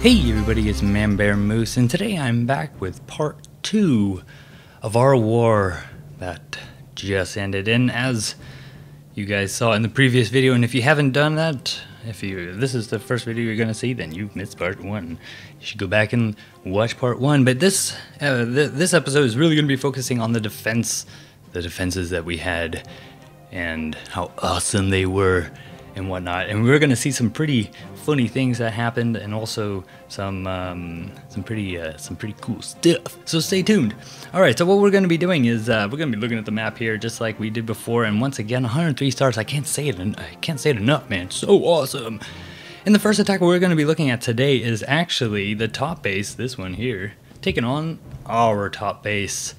Hey everybody, it's ManbearMoose, and today I'm back with part 2 of our war that just ended. And as you guys saw in the previous video, and if you haven't done that, if this is the first video you're gonna see, then you've missed part 1. You should go back and watch part 1. But this episode is really gonna be focusing on the defenses that we had and how awesome they were and whatnot. And we're gonna see some pretty funny things that happened, and also some pretty cool stuff. So stay tuned. All right, so what we're gonna be doing is we're gonna be looking at the map here just like we did before. And once again, 103 stars. I can't say it enough, man. So awesome. And the first attack we're gonna be looking at today is actually the top base. This one here, taking on our top base.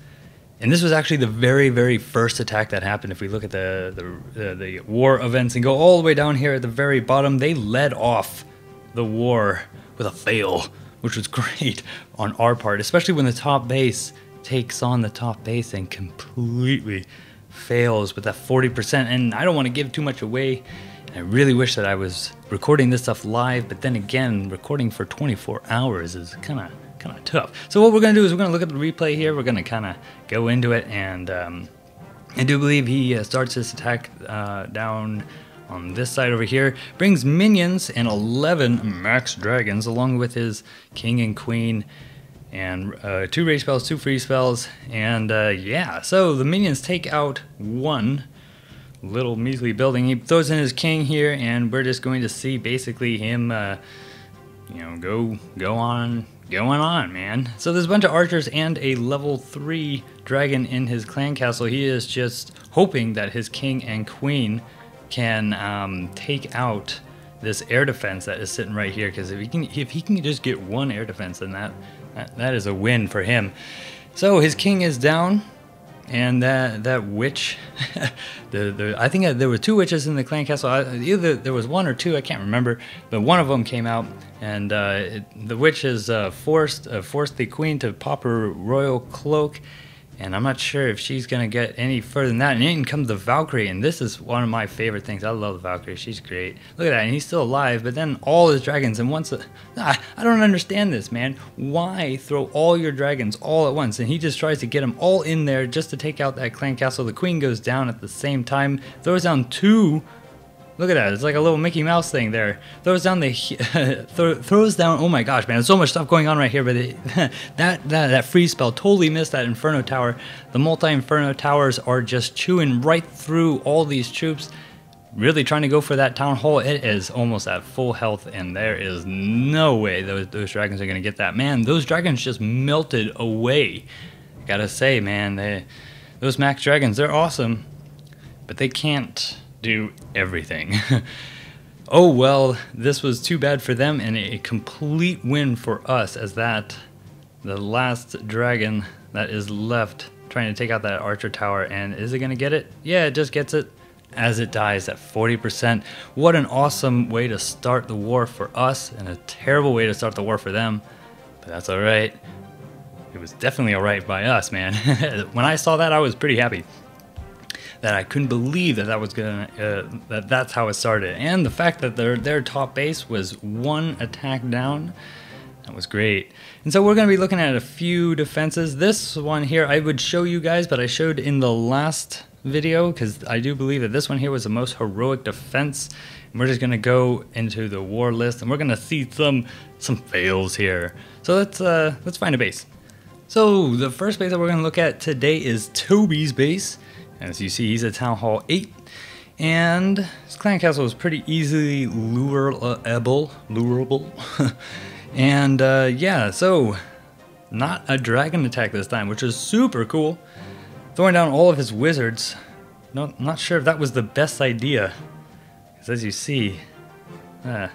And this was actually the very first attack that happened. If we look at the war events and go all the way down here at the very bottom, they led off the war with a fail, which was great on our part, especially when the top base takes on the top base and completely fails with that 40%. And I don't want to give too much away. I really wish that I was recording this stuff live, but then again, recording for 24 hours is kind of tough. So what we're going to do is we're going to look at the replay here. We're going to kind of go into it, and I do believe he starts his attack down on this side over here, brings minions and 11 max dragons along with his king and queen, and 2 rage spells, 2 free spells, and yeah, so the minions take out one little measly building. He throws in his king here, and we're just going to see basically him going on, man. So there's a bunch of archers and a level 3 dragon in his clan castle. He is just hoping that his king and queen can take out this air defense that is sitting right here, because if he can just get one air defense, then that is a win for him. So his king is down, and that witch, I think there were 2 witches in the clan castle. Either there was 1 or 2, I can't remember, but one of them came out, and the witch has forced the queen to pop her royal cloak, and I'm not sure if she's gonna get any further than that. And in comes the Valkyrie, and this is one of my favorite things. I love the Valkyrie. She's great. Look at that, and he's still alive. But then all his dragons, and I don't understand this, man. Why throw all your dragons all at once? And he just tries to get them all in there just to take out that clan castle. The queen goes down at the same time, throws down 2. Look at that, it's like a little Mickey Mouse thing there. Throws down oh my gosh, man, there's so much stuff going on right here, but that free spell totally missed that Inferno Tower. The multi-Inferno Towers are just chewing right through all these troops, really trying to go for that Town Hall. It is almost at full health, and there is no way those dragons are going to get that. Man, those dragons just melted away. I gotta say, man, those max dragons, they're awesome, but they can't do everything. Oh well, this was too bad for them, and a complete win for us, as the last dragon that is left trying to take out that archer tower. And is it gonna get it? Yeah, it just gets it as it dies at 40%. What an awesome way to start the war for us, and a terrible way to start the war for them, but that's all right. It was definitely all right by us, man. When I saw that, I was pretty happy. That I couldn't believe that's how it started. And the fact that their top base was 1 attack down, that was great. And so we're going to be looking at a few defenses. This one here I would show you guys, but I showed in the last video, because I do believe that this one here was the most heroic defense. And we're just going to go into the war list, and we're going to see some fails here. So let's find a base. So the first base that we're going to look at today is Toby's base. As you see, he's at Town Hall 8, and his clan castle is pretty easily lurable. And yeah, so not a dragon attack this time, which is super cool. Throwing down all of his wizards. Not sure if that was the best idea, because as you see, they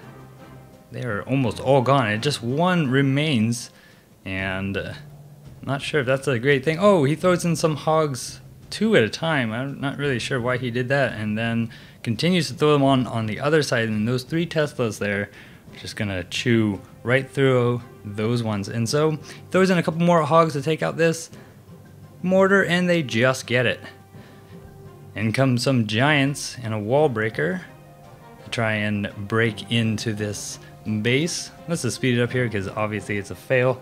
are almost all gone, and just 1 remains, and not sure if that's a great thing. Oh, he throws in some hogs 2 at a time. I'm not really sure why he did that, and then continues to throw them on the other side, and those 3 Teslas there are just gonna chew right through those ones. And so throws in a couple more hogs to take out this mortar, and they just get it. In come some giants and a wall breaker to try and break into this base. Let's just speed it up here because obviously it's a fail.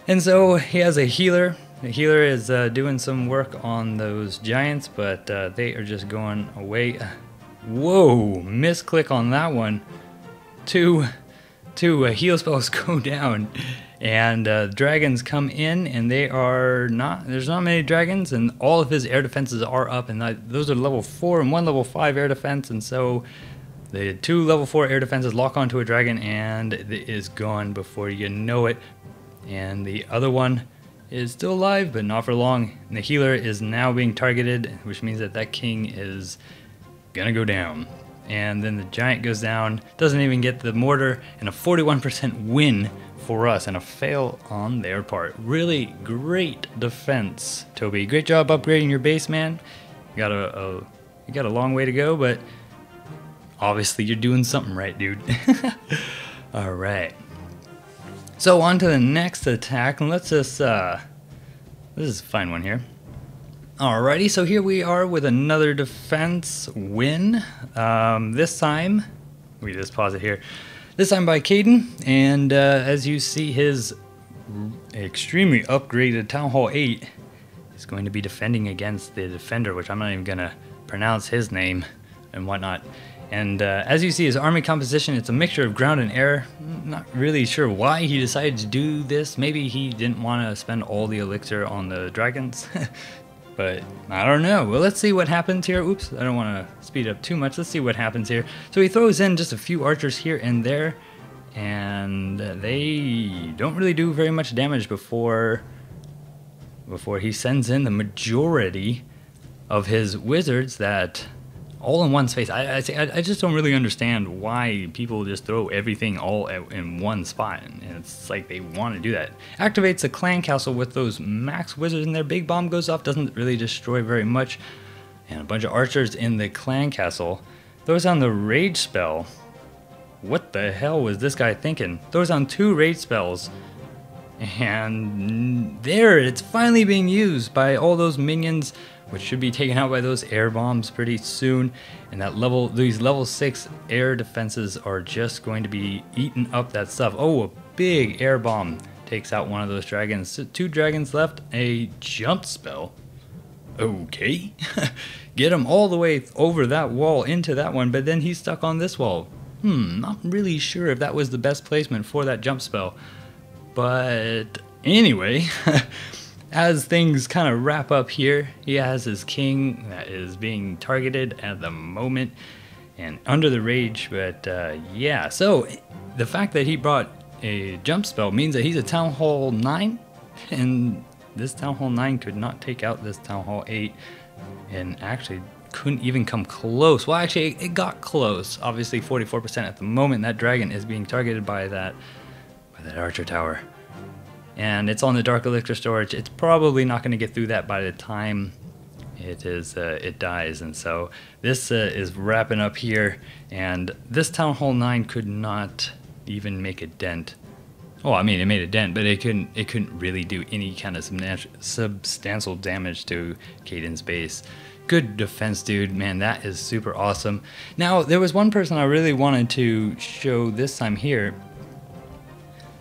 And so he has a healer. The healer is doing some work on those giants, but they are just going away. Whoa, misclick on that one. Two heal spells go down, and dragons come in, and there's not many dragons, and all of his air defenses are up, and those are level 4 and 1 level 5 air defense, and so the 2 level 4 air defenses lock onto a dragon, and it is gone before you know it. And the other one is still alive, but not for long. And the healer is now being targeted, which means that king is gonna go down. And then the giant goes down, doesn't even get the mortar, and a 41% win for us, and a fail on their part. Really great defense, Toby. Great job upgrading your base, man. You got a long way to go, but obviously you're doing something right, dude. All right. So on to the next attack, and let's just this is a fine one here. Alrighty, so here we are with another defense win. This time, we just pause it here. This time by Caden, and as you see, his extremely upgraded Town Hall 8 is going to be defending against the defender, which I'm not even gonna pronounce his name and whatnot. And as you see, his army composition, it's a mixture of ground and air. Not really sure why he decided to do this. Maybe he didn't want to spend all the elixir on the dragons. But I don't know. Well, let's see what happens here. Oops, I don't want to speed up too much. Let's see what happens here. So he throws in just a few archers here and there, and they don't really do very much damage before he sends in the majority of his wizards that all in one space. I just don't really understand why people just throw everything all in one spot, and it's like they want to do that. Activates the clan castle with those max wizards, and their big bomb goes off, doesn't really destroy very much, and a bunch of archers in the clan castle. Throws on the rage spell. What the hell was this guy thinking? Throws on 2 rage spells, and there it's finally being used by all those minions, which should be taken out by those air bombs pretty soon. And these level 6 air defenses are just going to be eating up that stuff. Oh, a big air bomb takes out one of those dragons. 2 dragons left, a jump spell. Okay. Get him all the way over that wall into that one, but then he's stuck on this wall. Not really sure if that was the best placement for that jump spell. But anyway, as things kind of wrap up here, he has his king that is being targeted at the moment and under the rage, but yeah. So the fact that he brought a jump spell means that he's a Town Hall 9, and this Town Hall 9 could not take out this Town Hall 8, and actually couldn't even come close. Well, actually, it got close. Obviously, 44% at the moment. That dragon is being targeted by that archer tower. And it's on the dark elixir storage. It's probably not going to get through that by the time it dies. And so this is wrapping up here, and this Town Hall 9 could not even make a dent. Oh, I mean, it made a dent, but it couldn't really do any kind of substantial damage to Caden's base. Good defense, dude. Man, that is super awesome. Now, there was one person I really wanted to show this time here.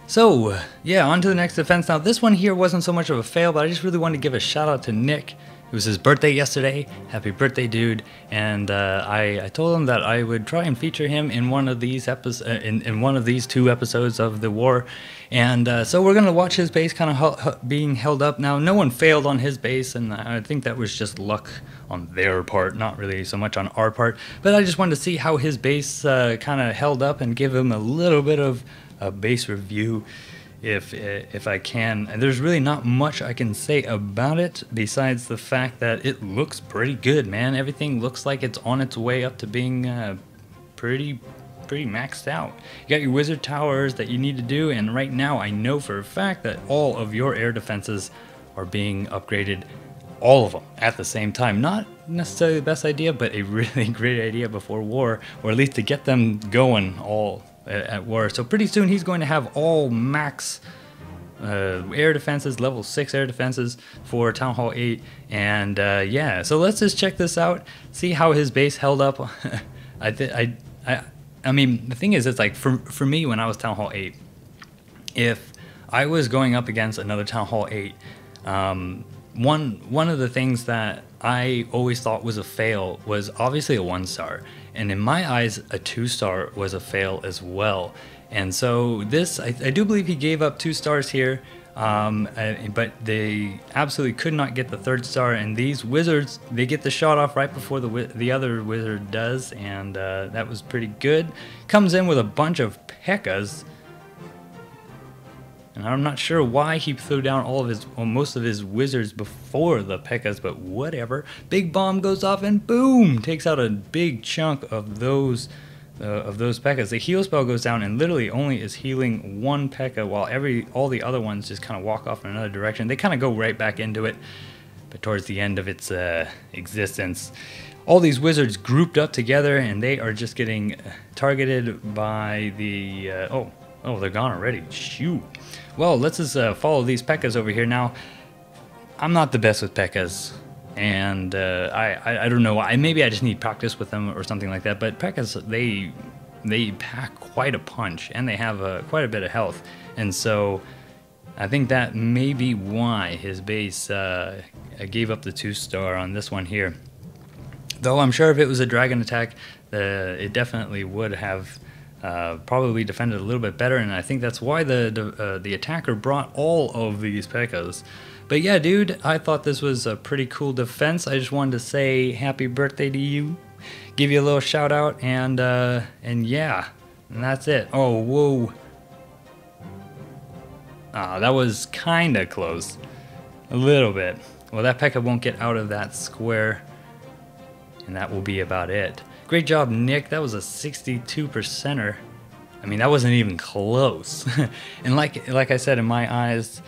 So, yeah, on to the next defense. Now, this one here wasn't so much of a fail, but I just really wanted to give a shout out to Nick. It was his birthday yesterday. Happy birthday, dude. And I told him that I would try and feature him in one of these in one of these 2 episodes of the war. And so we're going to watch his base kind of being held up. Now, no one failed on his base, and I think that was just luck on their part, not really so much on our part. But I just wanted to see how his base kind of held up and give him a little bit of a base review if I can. And there's really not much I can say about it besides the fact that it looks pretty good, man. Everything looks like it's on its way up to being pretty maxed out. You got your wizard towers that you need to do, and right now I know for a fact that all of your air defenses are being upgraded, all of them at the same time. Not necessarily the best idea, but a really great idea before war, or at least to get them going all at war. So pretty soon he's going to have all max air defenses, level 6 air defenses for Town Hall 8, and yeah, so let's just check this out, see how his base held up. I mean, the thing is, it's like for me when I was Town Hall 8, if I was going up against another Town Hall 8, one of the things that I always thought was a fail was obviously a 1-star, and in my eyes, a 2-star was a fail as well. And so this, I do believe he gave up 2 stars here, but they absolutely could not get the 3rd star. And these wizards, they get the shot off right before the other wizard does, and that was pretty good. Comes in with a bunch of P.E.K.K.A.s. And I'm not sure why he threw down most of his wizards before the P.E.K.K.A.s, but whatever. Big bomb goes off and boom, takes out a big chunk of those P.E.K.K.A.s. The heal spell goes down and literally only is healing 1 P.E.K.K.A. while all the other ones just kind of walk off in another direction. They kind of go right back into it, but towards the end of its existence, all these wizards grouped up together and they are just getting targeted by the oh, they're gone already. Shoot. Well, let's just follow these P.E.K.K.A.s over here. Now, I'm not the best with P.E.K.K.A.s, and I don't know why. Maybe I just need practice with them or something like that. But P.E.K.K.A.s, they pack quite a punch, and they have quite a bit of health. And so I think that may be why his base gave up the 2-star on this one here. Though I'm sure if it was a dragon attack, it definitely would have probably defended a little bit better, and I think that's why the attacker brought all of these P.E.K.K.A.s. But yeah, dude, I thought this was a pretty cool defense. I just wanted to say happy birthday to you, give you a little shout out, and yeah, and that's it. Oh, whoa. That was kind of close. A little bit. Well, that P.E.K.K.A. won't get out of that square, and that will be about it. Great job, Nick. That was a 62%er. I mean, that wasn't even close. And like I said, in my eyes,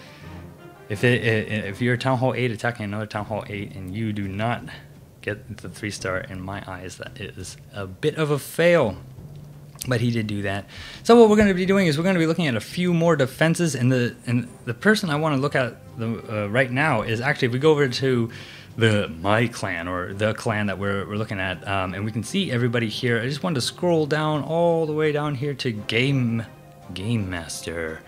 if you're Town Hall 8 attacking another Town Hall 8 and you do not get the 3-star, in my eyes, that is a bit of a fail. But he did do that. So what we're going to be doing is we're going to be looking at a few more defenses, and the person I want to look at right now is actually, if we go over to my clan, or the clan that we're looking at, and we can see everybody here. I just wanted to scroll down all the way down here to Game Master.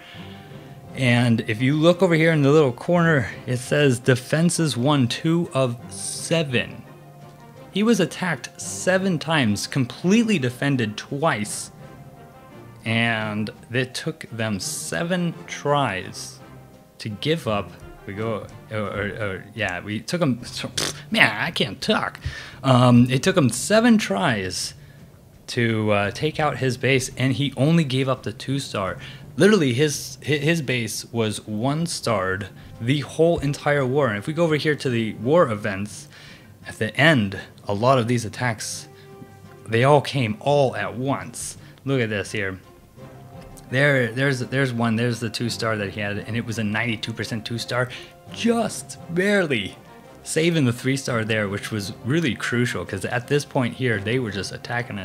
And if you look over here in the little corner, it says defenses 1, 2 of 7. He was attacked 7 times, completely defended twice, and it took them 7 tries to give up. We took him. Man, I can't talk. It took him 7 tries to take out his base, and he only gave up the 2-star. Literally, his base was 1-starred the whole entire war. And if we go over here to the war events, at the end, a lot of these attacks, they all came all at once. Look at this here. There's one. There's the 2-star that he had, and it was a 92% 2-star, just barely saving the 3-star there, which was really crucial because at this point here they were just attacking.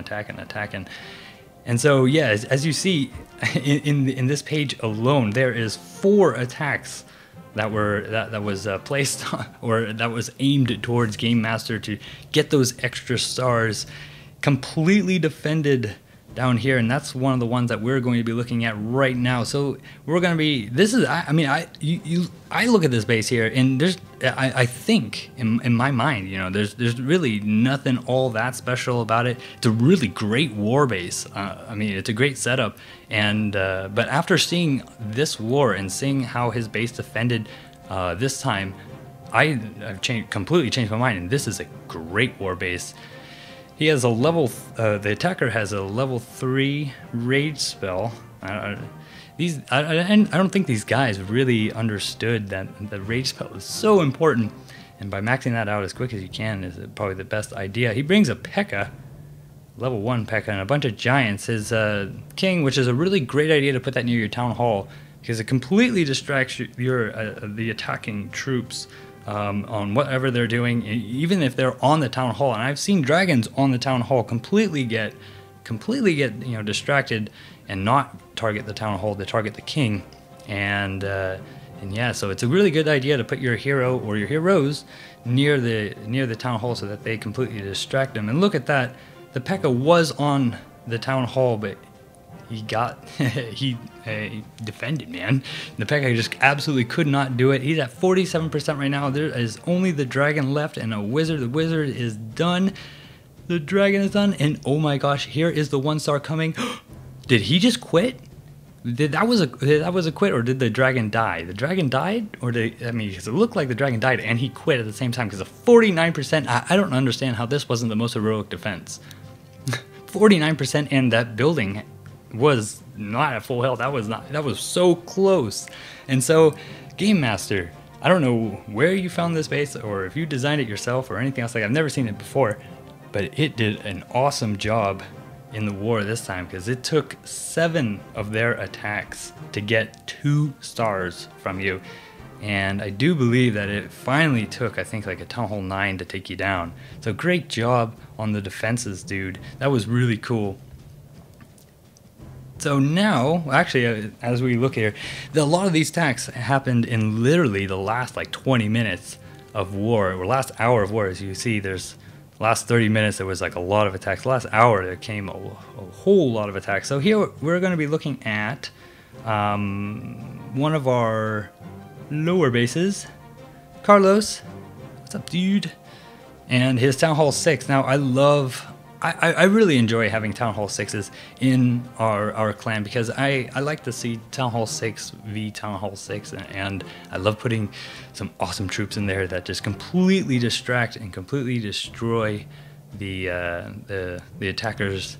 And so yeah, as you see in this page alone, there is 4 attacks that was placed or that was aimed towards Game Master to get those extra stars, completely defended down here, and that's one of the ones that we're going to be looking at right now. So we're going to be, I look at this base here, and I think in my mind, you know, there's really nothing all that special about it. It's a really great war base. I mean, it's a great setup, and but after seeing this war and seeing how his base defended this time, I've completely changed my mind, and this is a great war base. He has a the attacker has a level 3 rage spell. I don't think these guys really understood that the rage spell is so important, and by maxing that out as quick as you can is probably the best idea. He brings a P.E.K.K.A., level 1 P.E.K.K.A., and a bunch of giants. His king, which is a really great idea to put that near your town hall, because it completely distracts the attacking troops on whatever they're doing, even if they're on the town hall. And I've seen dragons on the town hall completely get distracted and not target the town hall, they target the king. And yeah, so it's a really good idea to put your hero or your heroes near the town hall so that they completely distract them. And look at that, the P.E.K.K.A. was on the town hall, but he got he defended, man. The P.E.K.K.A just absolutely could not do it. He's at 47% right now. There is only the dragon left and a wizard. The wizard is done. The dragon is done, and oh my gosh, here is the 1-star coming. Did he just quit? That was a quit, or did the dragon die? The dragon died, or because it looked like the dragon died and he quit at the same time, because of 49%. I don't understand how this wasn't the most heroic defense. 49%, and that building was not at full health. That was so close. And so, Game Master, I don't know where you found this base, or if you designed it yourself or anything else. Like, I've never seen it before, but it did an awesome job in the war this time, because it took 7 of their attacks to get 2 stars from you. And I do believe that it finally took, I think, like a Town Hall 9 to take you down. So great job on the defenses, dude. That was really cool. So now, actually, as we look here, a lot of these attacks happened in literally the last like 20 minutes of war, or last hour of war. As you see, there's last 30 minutes there was like a lot of attacks. The last hour there came a whole lot of attacks. So here we're going to be looking at one of our lower bases, Carlos. What's up, dude? And his Town Hall 6. Now I really enjoy having Town Hall 6s in our clan, because I like to see Town Hall 6 v Town Hall 6, and I love putting some awesome troops in there that just completely distract and completely destroy the attackers.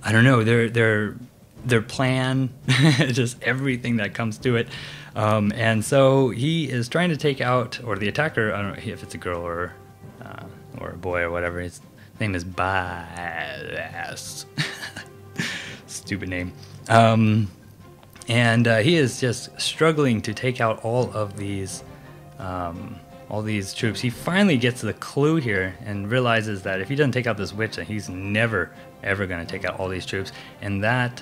I don't know, their plan, just everything that comes to it. And so he is trying to take out, or the attacker, I don't know if it's a girl or a boy or whatever. His name is Bass. Stupid name. And he is just struggling to take out all these troops. He finally gets the clue here and realizes that if he doesn't take out this witch, then he's never ever going to take out all these troops. And that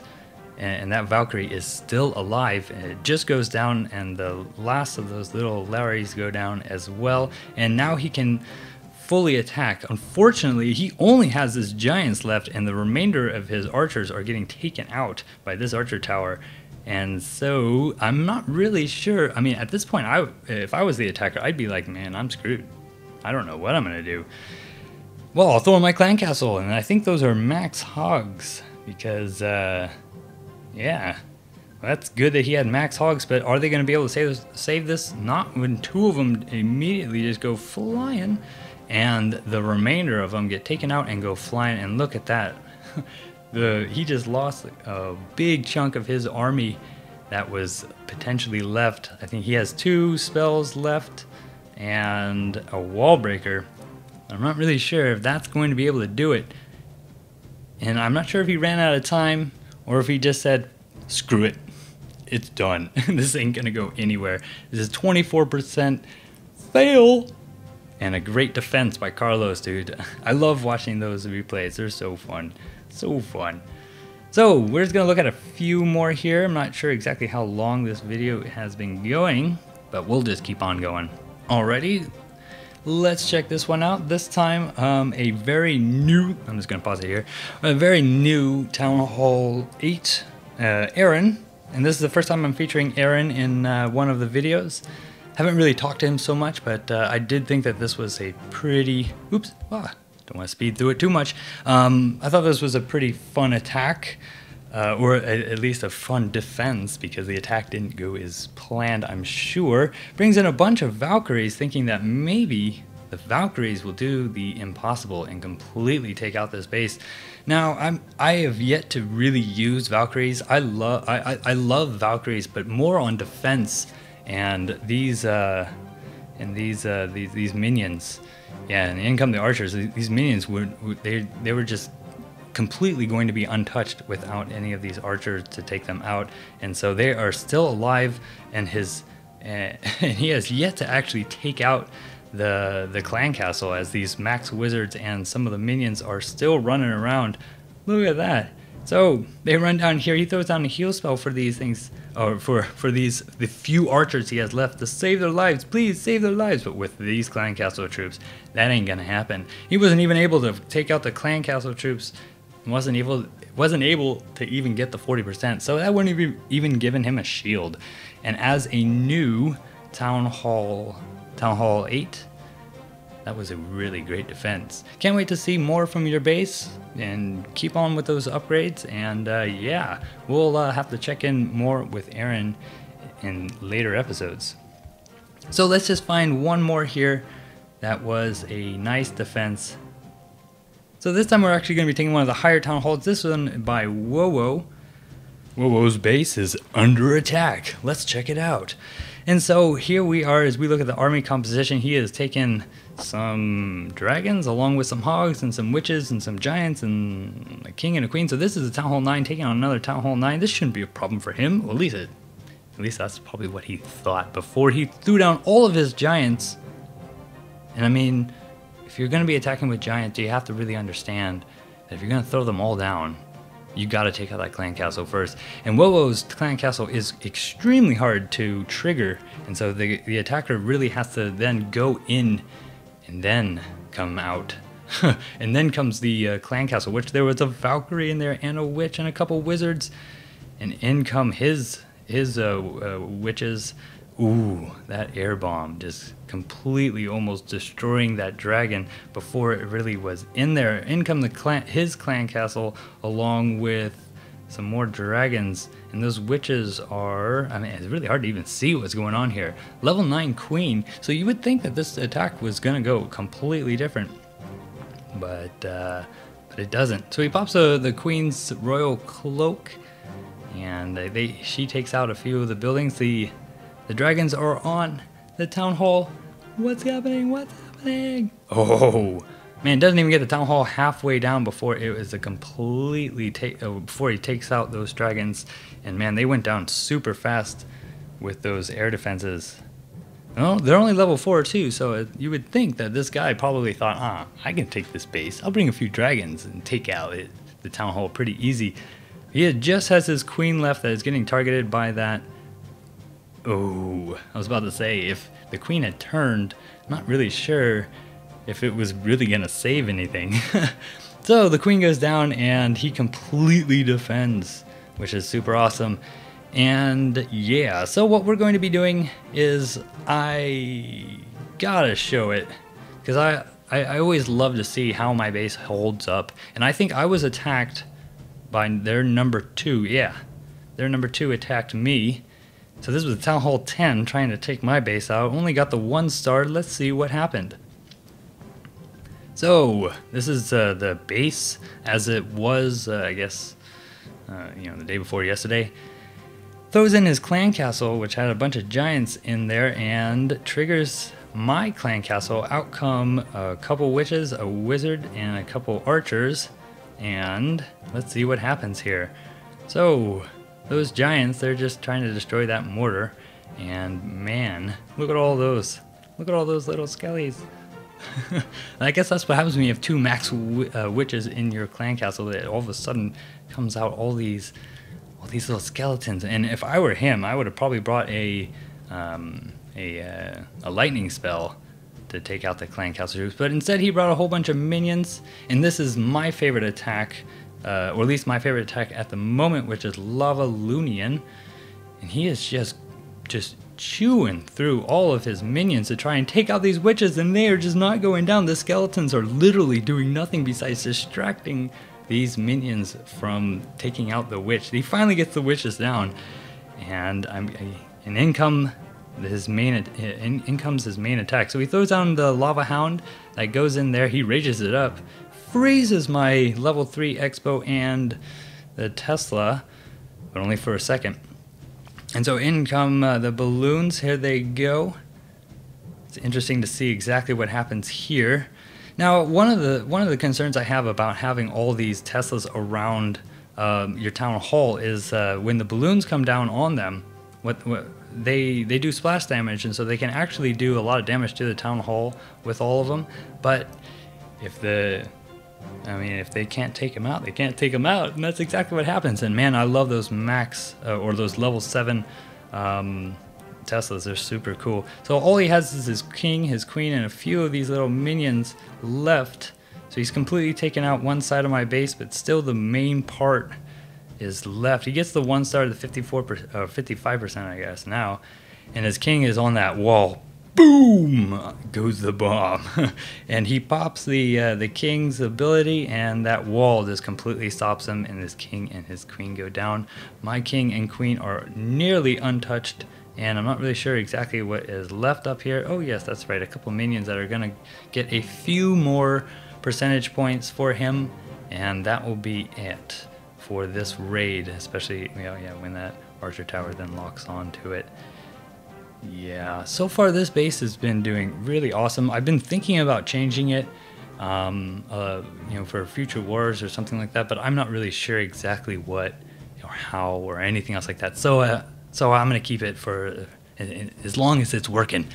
Valkyrie is still alive, and it just goes down, and the last of those little Larrys go down as well. And now he can fully attack. Unfortunately, he only has his giants left, and the remainder of his archers are getting taken out by this archer tower. And so I'm not really sure. I mean, at this point, if I was the attacker, I'd be like, man, I'm screwed. I don't know what I'm gonna do. Well, I'll throw in my clan castle, and I think those are max hogs, because yeah, well, that's good that he had max hogs, but are they gonna be able to save this? Not when 2 of them immediately just go flying, and the remainder of them get taken out and go flying. And look at that. He just lost a big chunk of his army that was potentially left. I think he has 2 spells left and a wall breaker. I'm not really sure if that's going to be able to do it. And I'm not sure if he ran out of time or if he just said, screw it, it's done. This ain't gonna go anywhere. This is 24% fail. And a great defense by Carlos, dude. I love watching those replays. They're so fun. So fun. So we're just going to look at a few more here. I'm not sure exactly how long this video has been going, but we'll just keep on going. Alrighty, let's check this one out. This time, a very new, I'm just going to pause it here, a very new Town Hall 8, Aaron. And this is the first time I'm featuring Aaron in one of the videos. Haven't really talked to him so much, but I did think that this was a pretty, don't want to speed through it too much. I thought this was a pretty fun attack, or at least a fun defense, because the attack didn't go as planned, I'm sure. Brings in a bunch of Valkyries, thinking that maybe the Valkyries will do the impossible and completely take out this base. Now, I have yet to really use Valkyries. I love Valkyries, but more on defense. And these minions, yeah, and in come the archers. These minions they were just completely going to be untouched without any of these archers to take them out, and so they are still alive. And he has yet to actually take out the clan castle, as these max wizards and some of the minions are still running around. Look at that. So they run down here. He throws down a heal spell for these things, or for the few archers he has left to save their lives. Please save their lives. But with these clan castle troops, that ain't gonna happen. He wasn't even able to take out the clan castle troops wasn't able to even get the 40%. So that wouldn't have even given him a shield. And as a new Town Hall 8, that was a really great defense. Can't wait to see more from your base, and keep on with those upgrades. And yeah, we'll have to check in more with Aaron in later episodes. So let's just find one more here that was a nice defense. So this time we're actually going to be taking one of the higher town halls. This one by Wowo. Wowo's base is under attack. Let's check it out. And so here we are as we look at the army composition. He has taken some dragons along with some hogs and some witches and some giants and a king and a queen. So this is a Town Hall 9 taking on another Town Hall 9. This shouldn't be a problem for him. Well, at least that's probably what he thought before he threw down all of his giants. And I mean, if you're going to be attacking with giants, you have to really understand that if you're going to throw them all down, you got to take out that clan castle first. And Wowo's clan castle is extremely hard to trigger, and so the attacker really has to then go in and then come out. And then comes the clan castle, which there was a Valkyrie in there and a witch and a couple wizards, and in come his witches. Ooh, that air bomb just completely almost destroying that dragon before it really was in there. In come his clan castle along with some more dragons, and those witches are, I mean, it's really hard to even see what's going on here. Level 9 queen, so you would think that this attack was gonna go completely different, but it doesn't. So he pops the queen's royal cloak, and she takes out a few of the buildings. The dragons are on the town hall. What's happening? What's happening? Oh, man, doesn't even get the town hall halfway down before it was a completely before he takes out those dragons. And man, they went down super fast with those air defenses. Oh, they're only level 4 too, so you would think that this guy probably thought, I can take this base. I'll bring a few dragons and take out the town hall pretty easy. He just has his queen left that is getting targeted by that. Oh, I was about to say, if the queen had turned, I'm not really sure if it was really going to save anything. So the queen goes down and he completely defends, which is super awesome. And yeah, so what we're going to be doing is I gotta show it, because I always love to see how my base holds up. And I think I was attacked by their number 2. Yeah, their number 2 attacked me. So this was Town Hall 10 trying to take my base out. Only got the 1 star. Let's see what happened. So this is the base as it was, I guess, the day before yesterday. Throws in his clan castle, which had a bunch of giants in there, and triggers my clan castle. Out come a couple witches, a wizard, and a couple archers. And let's see what happens here. So those giants, they're just trying to destroy that mortar. And man, look at all those. Look at all those little skellies. I guess that's what happens when you have 2 max witches in your clan castle. That all of a sudden comes out all these little skeletons. And if I were him, I would have probably brought a lightning spell to take out the clan castle troops. But instead, he brought a whole bunch of minions. And this is my favorite attack. Or at least my favorite attack at the moment, which is Lava Lunian. And he is just chewing through all of his minions to try and take out these witches, and they are just not going down. The skeletons are literally doing nothing besides distracting these minions from taking out the witch. He finally gets the witches down, and in comes his main attack. So he throws down the Lava Hound that goes in there. He rages it up, freezes my level 3 Expo and the Tesla, but only for a second. And so in come the balloons. Here they go. It's interesting to see exactly what happens here. Now, one of the concerns I have about having all these Teslas around your town hall is when the balloons come down on them, they do splash damage, and so they can actually do a lot of damage to the town hall with all of them. But if they can't take them out, they can't take them out, and that's exactly what happens. And man, I love those max or those level 7 Teslas. They're super cool. So all he has is his king, his queen, and a few of these little minions left So he's completely taken out one side of my base, but still the main part is left. He gets the 1 star, the 55%, I guess, now. And his king is on that wall. Boom! Goes the bomb. And he pops the king's ability, and that wall just completely stops him, and his king and his queen go down. My king and queen are nearly untouched, and I'm not really sure exactly what is left up here. Oh yes, that's right, a couple minions that are gonna get a few more percentage points for him, and that will be it for this raid, especially when that archer tower then locks onto it. Yeah, so far this base has been doing really awesome. I've been thinking about changing it, for future wars or something like that, but I'm not really sure exactly what or how or anything else like that. So I'm gonna keep it for as long as it's working.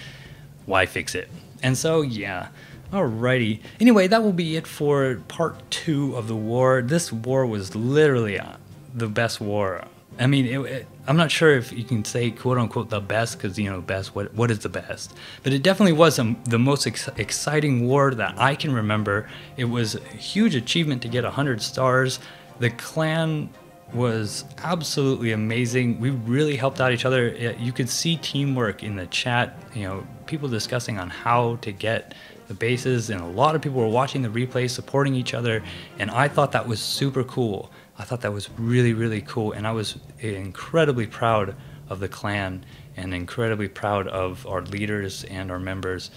Why fix it? And so yeah, alrighty. Anyway, that will be it for part 2 of the war. This war was literally the best war. I mean, I'm not sure if you can say quote unquote the best, because best, what is the best? But it definitely was the most exciting war that I can remember. It was a huge achievement to get 100 stars. The clan was absolutely amazing. We really helped out each other. You could see teamwork in the chat, people discussing on how to get the bases, and a lot of people were watching the replay, supporting each other, and I thought that was super cool. I thought that was really, really cool, and I was incredibly proud of the clan and incredibly proud of our leaders and our members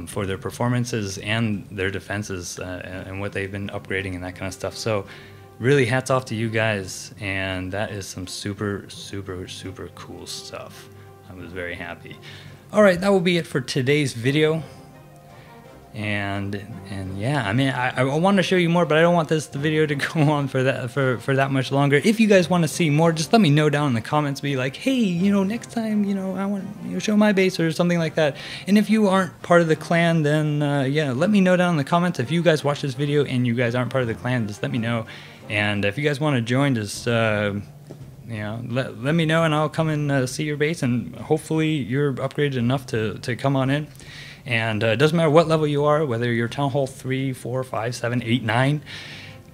for their performances and their defenses and what they've been upgrading and that kind of stuff. So really hats off to you guys, and that is some super, super, super cool stuff. I was very happy. All right, that will be it for today's video. And yeah, I mean, I want to show you more, but I don't want the video to go on for that much longer. If you guys want to see more, just let me know down in the comments. Be like, hey, next time, I want to show my base or something like that. And if you aren't part of the clan, then yeah, let me know down in the comments. If you guys watch this video and you guys aren't part of the clan, just let me know. And if you guys want to join, just let me know, and I'll come and see your base, and hopefully you're upgraded enough to come on in. And it doesn't matter what level you are, whether you're Town Hall 3, 4, 5, 7, 8, 9,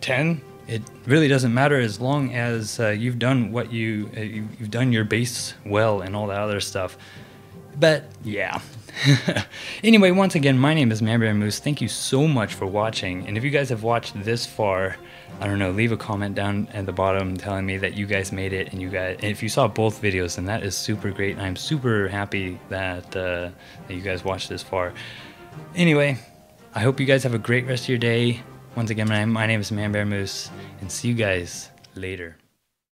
10. It really doesn't matter as long as you've done what you've done your base well and all that other stuff. But yeah. Anyway, once again, my name is ManbearMoose. Thank you so much for watching. And if you guys have watched this far, I don't know, leave a comment down at the bottom telling me that you guys made it, and if you saw both videos, then that is super great. And I'm super happy that you guys watched this far. Anyway, I hope you guys have a great rest of your day. Once again, my name is ManbearMoose, and see you guys later.